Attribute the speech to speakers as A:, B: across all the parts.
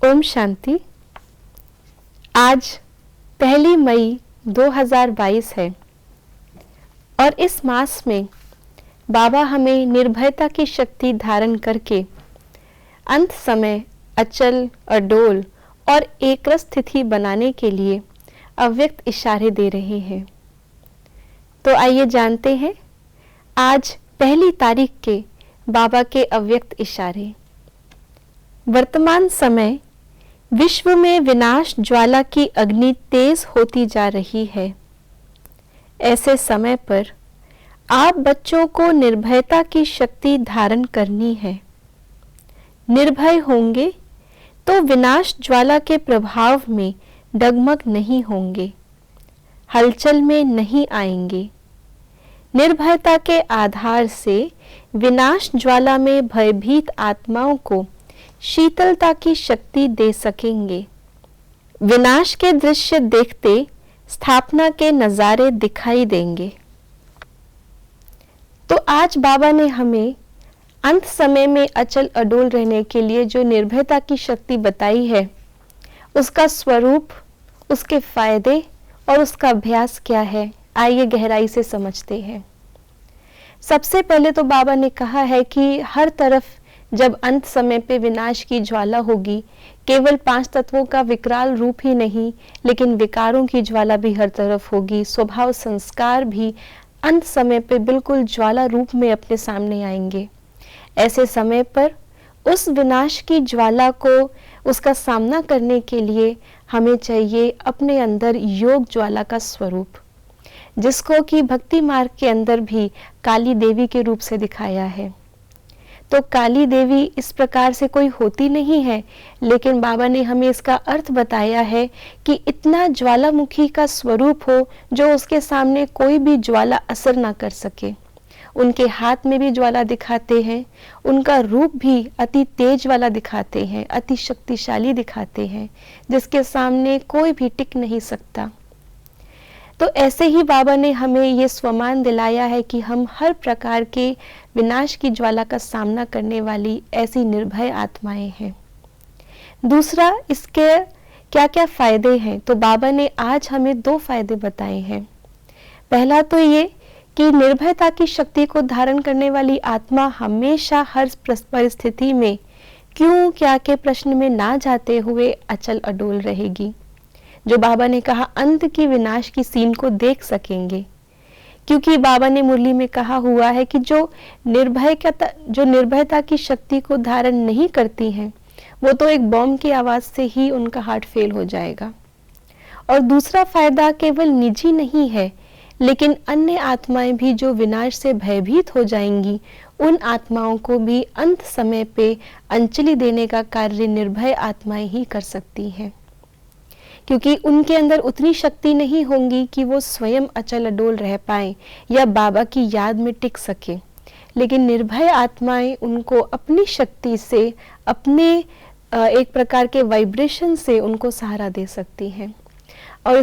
A: ओम शांति। आज 1 मई 2022 है और इस मास में बाबा हमें निर्भयता की शक्ति धारण करके अंत समय अचल, अडोल और एकरस स्थिति बनाने के लिए अव्यक्त इशारे दे रहे हैं। तो आइए जानते हैं आज 1 तारीख के बाबा के अव्यक्त इशारे। वर्तमान समय विश्व में विनाश ज्वाला की अग्नि तेज होती जा रही है। ऐसे समय पर आप बच्चों को निर्भयता की शक्ति धारण करनी है। निर्भय होंगे तो विनाश ज्वाला के प्रभाव में डगमग नहीं होंगे, हलचल में नहीं आएंगे। निर्भयता के आधार से विनाश ज्वाला में भयभीत आत्माओं को शीतलता की शक्ति दे सकेंगे। विनाश के दृश्य देखते स्थापना के नज़ारे दिखाई देंगे। तो आज बाबा ने हमें अंत समय में अचल अडोल रहने के लिए जो निर्भयता की शक्ति बताई है, उसका स्वरूप, उसके फायदे और उसका अभ्यास क्या है, आइए गहराई से समझते हैं। सबसे पहले तो बाबा ने कहा है कि हर तरफ जब अंत समय पे विनाश की ज्वाला होगी, केवल 5 तत्वों का विकराल रूप ही नहीं, लेकिन विकारों की ज्वाला भी हर तरफ होगी। स्वभाव संस्कार भी अंत समय पे बिल्कुल ज्वाला रूप में अपने सामने आएंगे। ऐसे समय पर उस विनाश की ज्वाला को, उसका सामना करने के लिए हमें चाहिए अपने अंदर योग ज्वाला का स्वरूप, जिसको कि भक्ति मार्ग के अंदर भी काली देवी के रूप से दिखाया है। तो काली देवी इस प्रकार से कोई होती नहीं है, लेकिन बाबा ने हमें इसका अर्थ बताया है कि इतना ज्वालामुखी का स्वरूप हो जो उसके सामने कोई भी ज्वाला असर ना कर सके। उनके हाथ में भी ज्वाला दिखाते हैं, उनका रूप भी अति तेज वाला दिखाते हैं, अति शक्तिशाली दिखाते हैं, जिसके सामने कोई भी टिक नहीं सकता। तो ऐसे ही बाबा ने हमें ये स्वमान दिलाया है कि हम हर प्रकार के विनाश की ज्वाला का सामना करने वाली ऐसी निर्भय आत्माएं हैं। दूसरा, इसके क्या क्या फायदे हैं, तो बाबा ने आज हमें 2 फायदे बताए हैं। पहला तो ये कि निर्भयता की शक्ति को धारण करने वाली आत्मा हमेशा हर परिस्थिति में क्यों क्या के प्रश्न में ना जाते हुए अचल अडोल रहेगी। जो बाबा ने कहा अंत की विनाश की सीन को देख सकेंगे, क्योंकि बाबा ने मुरली में कहा हुआ है कि जो निर्भयता की शक्ति को धारण नहीं करती हैं, वो तो एक बॉम्ब की आवाज से ही उनका हार्ट फेल हो जाएगा। और दूसरा फायदा केवल निजी नहीं है, लेकिन अन्य आत्माएं भी जो विनाश से भयभीत हो जाएंगी, उन आत्माओं को भी अंत समय पे अंजलि देने का कार्य निर्भय आत्माएं ही कर सकती हैं, क्योंकि उनके अंदर उतनी शक्ति नहीं होंगी कि वो स्वयं अचल अडोल रह पाएं या बाबा की याद में टिक सके। लेकिन निर्भय आत्माएं उनको अपनी शक्ति से, अपने एक प्रकार के वाइब्रेशन से उनको सहारा दे सकती हैं। और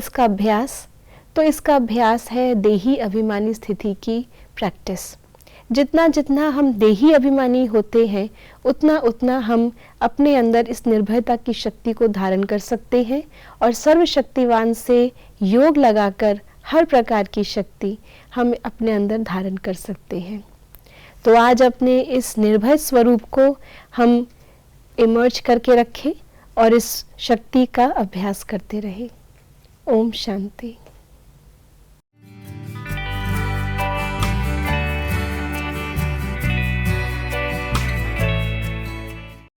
A: इसका अभ्यास है देही अभिमानी स्थिति की प्रैक्टिस। जितना जितना हम देही अभिमानी होते हैं, उतना उतना हम अपने अंदर इस निर्भयता की शक्ति को धारण कर सकते हैं और सर्वशक्तिवान से योग लगाकर हर प्रकार की शक्ति हम अपने अंदर धारण कर सकते हैं। तो आज अपने इस निर्भय स्वरूप को हम इमर्ज करके रखें और इस शक्ति का अभ्यास करते रहें। ओम शांति।